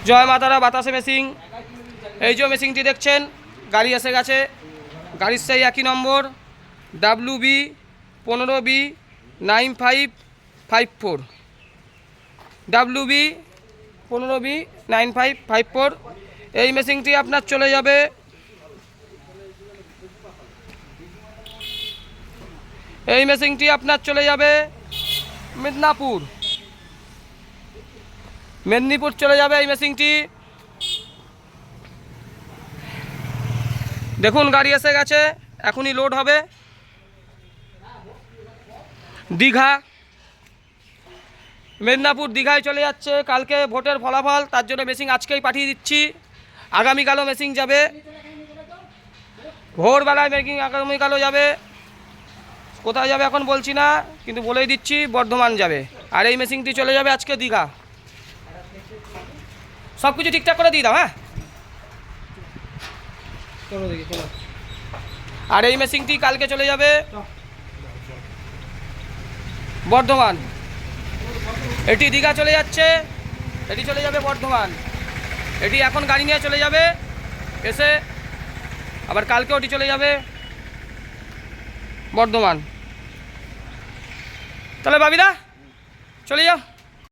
জয় মাতারা বাতাসে মেশিন। এই যে মেশিনটি দেখছেন, গাড়ি এসে গেছে। গাড়ির সেই একই নম্বর WB 15B 9554, WB 15B 9554। এই মেশিনটি আপনার চলে যাবে মেদিনীপুর চলে যাবে এই মেশিনটি। দেখুন গাড়ি এসে গেছে, এখনই লোড হবে। দীঘা, মেদিনীপুর দীঘায় চলে যাচ্ছে। কালকে ভোটের ফলাফল, তার জন্য মেশিন আজকেই পাঠিয়ে দিচ্ছি। আগামীকালও মেশিন যাবে, ভোরবেলায় মেশিন আগামীকালও যাবে। কোথায় যাবে এখন বলছি না, কিন্তু বলেই দিচ্ছি বর্ধমান যাবে। আর এই মেশিনটি চলে যাবে আজকে দীঘা। সব কিছু ঠিকঠাক করে দিয়ে দাও। হ্যাঁ, আর এই মেশিনটি কালকে চলে যাবে বর্ধমান। এটি দীঘা চলে যাচ্ছে, এটি চলে যাবে বর্ধমান। এটি এখন গাড়ি নিয়ে চলে যাবে, এসে আবার কালকে ওটি চলে যাবে বর্ধমান। তাহলে বাবিদা চলে যাও।